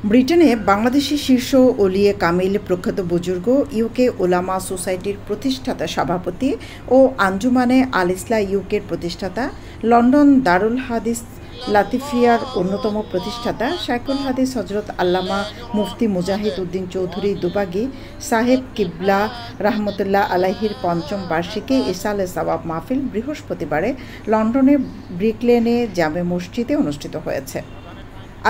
ব্রিটেনে বাংলাদেশি শীর্ষ ওলিয়ে কামিল প্রখ্যাত বুজুর্গ ইউকে ওলামা সোসাইটির প্রতিষ্ঠাতা সভাপতি ও আঞ্জুমানে আল ইসলা ইউকের প্রতিষ্ঠাতা, লন্ডন দারুল হাদিস লাতিফিয়ার অন্যতম প্রতিষ্ঠাতা শায়খুল হাদিস হজরত আল্লামা মুফতি মুজাহিদ উদ্দিন চৌধুরী দুবাগী সাহেব কিবলা রহমতুল্লাহ আলাইহির পঞ্চম বার্ষিকী ইসালে সওয়াব মাহফিল বৃহস্পতিবারে লন্ডনের ব্রিকলেনে জামে মসজিদে অনুষ্ঠিত হয়েছে।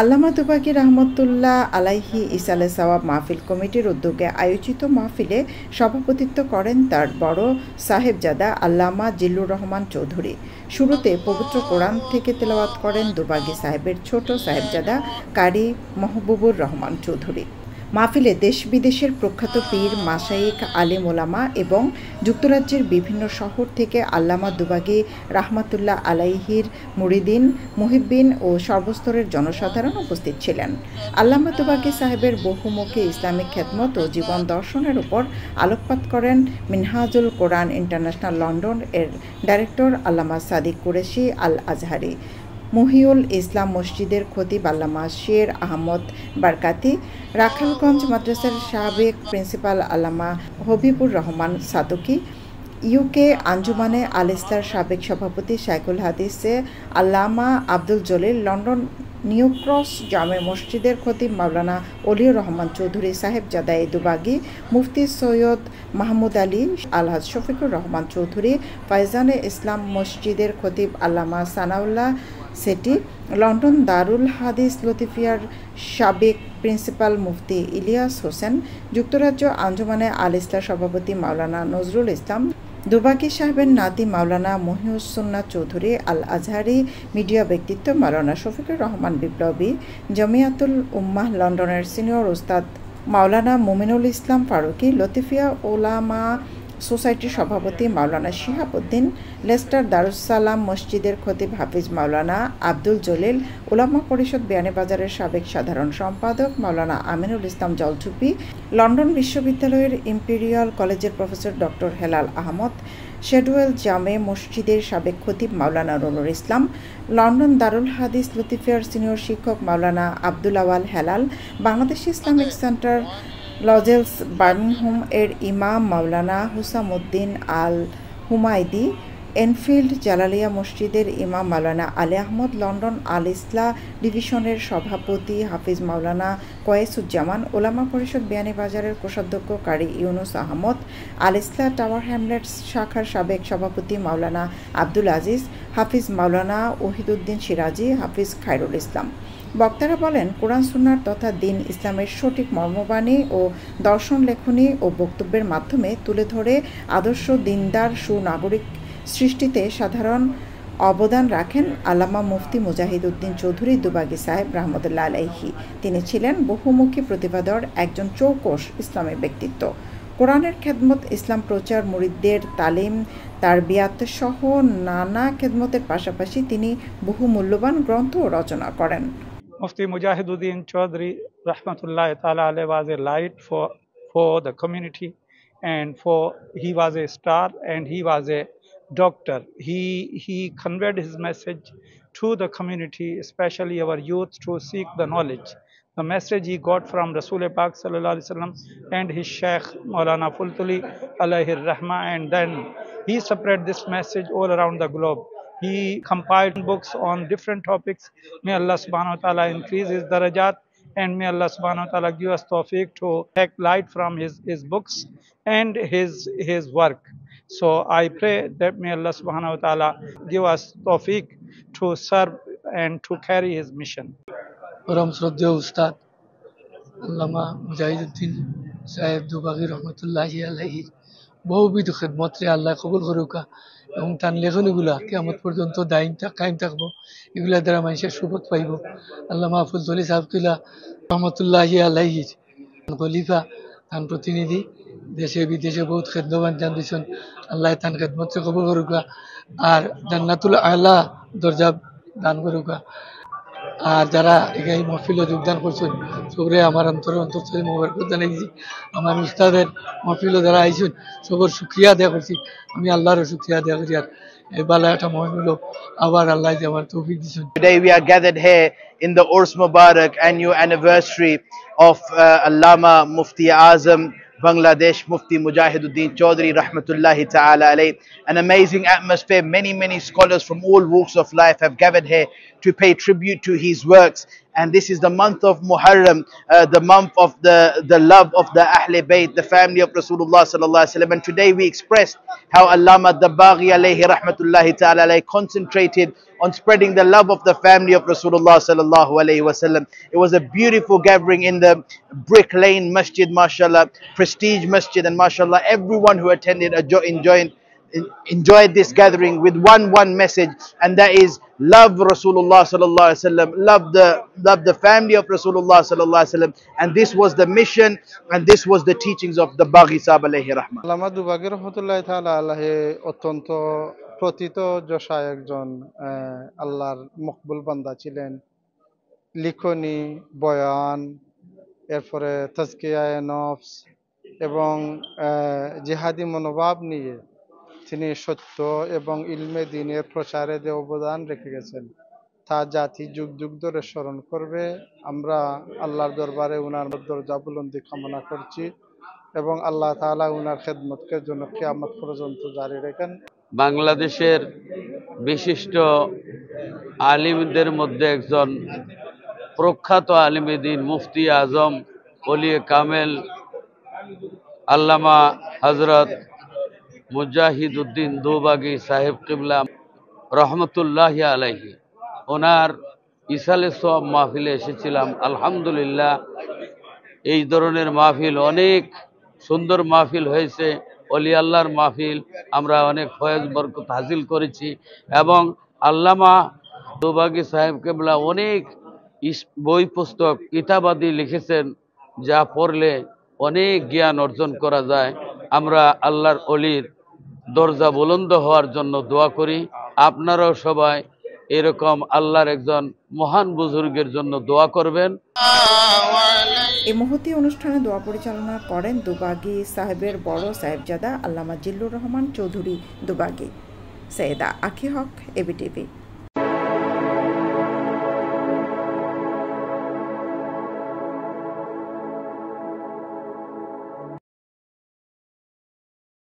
আল্লামা দুবাগী রহমতুল্লাহ আলাইহি ইসালে সওয়াব মাহফিল কমিটির উদ্যোগে আয়োজিত মাহফিলে সভাপতিত্ব করেন তার বড় সাহেবজাদা আল্লামা জিল্লুর রহমান চৌধুরী। শুরুতে পবিত্র কোরআন থেকে তেলাওয়াত করেন দুবাগী সাহেবের ছোট সাহেবজাদা কারি মাহবুবুর রহমান চৌধুরী। মাহফিলে দেশ বিদেশের প্রখ্যাত পীর, মাশায়েখ, আলেম ওলামা এবং যুক্তরাজ্যের বিভিন্ন শহর থেকে আল্লামা দুবাগী রাহমাতুল্লাহ আলাইহির মুরিদিন, মুহিব্বিন ও সর্বস্তরের জনসাধারণ উপস্থিত ছিলেন। আল্লামা দুবাগী সাহেবের বহুমুখী ইসলামিক খেদমত ও জীবন দর্শনের উপর আলোকপাত করেন মিনহাজুল কোরআন ইন্টারন্যাশনাল লন্ডন এর ডাইরেক্টর আল্লামা সাদিক কুরেশি আল আজহারি, মহিউল ইসলাম মসজিদের খতিব আল্লামা শের আহমদ বারকাতি, রাখালগঞ্জ মাদ্রাসার সাবেক প্রিন্সিপাল আল্লামা হবিবুর রহমান সাদকি, ইউকে আঞ্জুমানে আল ইসলার সাবেক সভাপতি শায়খুল হাদিসে আল্লামা Abdul Jalil, London new cross জামে মসজিদের খতিব মাওলানা অলিউর রহমান চৌধুরী সাহেবজাদা দুবাগী, মুফতি সৈয়দ মাহমুদ আলী, আলহাজ শফিকুর রহমান চৌধুরী, ফাইজানে ইসলাম মসজিদের খতিব আল্লামা সানাউল্লাহ সেটি, লন্ডন দারুল হাদিস লতিফিয়ার সাবেক প্রিন্সিপাল মুফতি ইলিয়াস হোসেন, যুক্তরাজ্য আঞ্জুমানে আল ইসলার সভাপতি মাওলানা নজরুল ইসলাম, দুবাগী সাহেবের নাতি মাওলানা মহিউসুন্নাহ চৌধুরী আল আজহারি, মিডিয়া ব্যক্তিত্ব মাওলানা শফিকুর রহমান বিপ্লবী, জমিয়াতুল উম্মাহ লন্ডনের সিনিয়র ওস্তাদ মাওলানা মুমিনুল ইসলাম ফারুকি, লতিফিয়া ওলামা সোসাইটির সভাপতি মাওলানা শিহাব উদ্দিন, লেস্টার দারুসালাম মসজিদের খতিব হাফিজ মাওলানা আব্দুল জলিল, ওলামা পরিষদ বিয়ানীবাজারের সাবেক সাধারণ সম্পাদক মাওলানা আমিনুল ইসলাম জলছুপি, লন্ডন বিশ্ববিদ্যালয়ের ইম্পেরিয়াল কলেজের প্রফেসর ডক্টর হেলাল আহমদ, শেডওয়েল জামে মসজিদের সাবেক খতিব মাওলানা নুরুল ইসলাম, লন্ডন দারুল হাদিস লতিফিয়ার সিনিয়র শিক্ষক মাওলানা আব্দুল আওয়াল হেলাল, বাংলাদেশ ইসলামিক সেন্টার লজেলস বার্মিংহাম এর ইমাম মাওলানা হুসামউদ্দিন আল হুমায়দি, এনফিল্ড জালালিয়া মসজিদের ইমাম মাওলানা আলী আহমদ, লন্ডন আল ইসলা ডিভিশনের সভাপতি হাফিজ মাওলানা কয়েসুজ্জামান, ওলামা পরিষদ বিয়ানীবাজারের কোষাধ্যক্ষ কারি ইউনুস আহমদ, আল ইসলা টাওয়ার হ্যামলেটস শাখার সাবেক সভাপতি মাওলানা আব্দুল আজিজ, হাফিজ মাওলানা ওহিদুদ্দিন সিরাজি, হাফিজ খায়রুল ইসলাম। বক্তারা বলেন, কোরআন সুন্নাহ তথা দ্বীন ইসলামের সঠিক মর্মবাণী ও দর্শন লেখনী ও বক্তব্যের মাধ্যমে তুলে ধরে আদর্শ দিনদার সুনাগরিক সৃষ্টিতে সাধারণ অবদান রাখেন আল্লামা মুফতি মুজাহিদ উদ্দিন চৌধুরী দুবাগী সাহেব রহমতুল্লাহ আলাইহি। তিনি ছিলেন বহুমুখী প্রতিভাধর একজন চৌকস ইসলামী ব্যক্তিত্ব। কোরআনের খেদমত, ইসলাম প্রচার, মুরিদদের তালিম, তারবিয়াত সহ নানা খেদমতের পাশাপাশি তিনি বহু মূল্যবান গ্রন্থ রচনা করেন। Mufti Mujahiduddin Chaudhry Rahmatullah Ta'ala alayhi was a light for the community, and he was a star and he was a doctor. He conveyed his message to the community, especially our youth, to seek the knowledge. The message he got from Rasul Pak Sallallahu Alaihi Wasallam and his Sheikh Maulana Fultuli alayhi Rahma, and then he spread this message all around the globe. He compiled books on different topics. May Allah subhanahu wa ta'ala increase his darajat, and may Allah subhanahu wa ta'ala give us tawfiq to take light from his books and his work. So I pray that may Allah subhanahu wa ta'ala give us tawfiq to serve and to carry his mission. Param Shraddheya Ustad Allama Mujahiduddin Saheb Dubaghī Rahmatullahi alayhi বহুবিধ খেদমত রে আল্লাহ কবুল করুকা, এবং তার লেখনীগুলা কিয়ামত পর্যন্ত কায়েম থাকবো। এগুলা দ্বারা মানুষের সুবত পাইব। আল্লামা ফুলতলি সাহেবতুল্লাহ রহমতুল্লাহি আলাইহির খলিফা, তার প্রতিনিধি, দেশে বিদেশে বহুত খেদমত দান দিয়েছেন। আল্লাহ তার খেদমত কবুল করুকা আর জান্নাতুল আলা দরজা দান করুকা। আর যারা এই মহফিলে যোগদান করছেন সবরে আমার অন্তর থেকে মোবারক জানাইছি। আমার উস্তাদের মহফিলে যারা আইছেন সবর শুকরিয়া আদায় করছি। আমি আল্লাহরও শুকরিয়া আদায় করি। আর এই বালা একটা মহফিল আবার আল্লাহ যে আমার তৌফিক দিয়েছেন। Today we are gathered here in the Urs Mubarak annual anniversary of Allama Mufti Azam Bangladesh Mufti Mujahiduddin Chaudhry Rahmatullahi Ta'ala alayh. An amazing atmosphere. Many scholars from all walks of life have gathered here to pay tribute to his works. And this is the month of Muharram, the month of the love of the Ahle Bayt, the family of Rasulullah sallallahu alaihi wasallam. And today we expressed how Allama Dabbaghi alayhi rahmatullahi ta'ala alayhi concentrated on spreading the love of the family of Rasulullah sallallahu alaihi wasallam. It was a beautiful gathering in the Brick Lane Masjid, mashallah, prestige masjid, and mashallah everyone who attended enjoyed this gathering with one message, and that is love Rasulullah sallallahu alaihi wasallam, love the family of Rasulullah sallallahu alaihi wasallam. And this was the mission, and this was the teachings of the Dabbaghi Sahib alayhi rahmah. আল্লামা দুবাগী রহমতুল্লাহি তাআলা আলাইহি অত্যন্ত প্রথিত যশা একজন আল্লাহর মকবুল বান্দা ছিলেন। লিখনি, বয়ান, এরপরে তাজকিয়ায়ে নফস এবং জিহাদি মনোভাব নিয়ে তিনি সত্য এবং ইলমে দ্বীনের প্রচারে যে অবদান রেখে গেছেন তা জাতি যুগ যুগ ধরে স্মরণ করবে। আমরা আল্লাহর দরবারে উনার দরজা বুলন্দি কামনা করছি এবং আল্লাহ তাআলা উনার খেদমতকে জন্য কিয়ামত পর্যন্ত জারি রাখেন। বাংলাদেশের বিশিষ্ট আলিমদের মধ্যে একজন প্রখ্যাত আলিমে দ্বীন মুফতি আজম ওলিয়ে কামেল আল্লামা হযরত মুজাহিদুদ্দিন দুবাগী সাহেব কিবলা রহমতুল্লাহি আলাইহি, ওনার ইসালে সওয়াব মাহফিলে এসেছিলাম। আলহামদুলিল্লাহ, এই ধরনের মাহফিল অনেক সুন্দর মাহফিল হয়েছে। অলি আল্লাহর মাহফিল, আমরা অনেক ফয়েজ বরকত হাসিল করেছি এবং আল্লামা দুবাগী সাহেব কিবলা অনেক বই পুস্তক কিতাবাদি লিখেছেন, যা পড়লে অনেক জ্ঞান অর্জন করা যায়। আমরা আল্লাহর অলির দরজা বুলন্দ হওয়ার জন্য দোয়া করি। আপনারাও সবাই এরকম আল্লাহর একজন মহান বুজুর্গের জন্য দোয়া করবেন। এই মহতী অনুষ্ঠানে দোয়া পরিচালনা করেন দুবাগী সাহেবের বড় সাহেবজাদা আল্লামা জিল্লুর রহমান চৌধুরী দুবাগী। সৈয়দা আখি হক, এবিটিভি।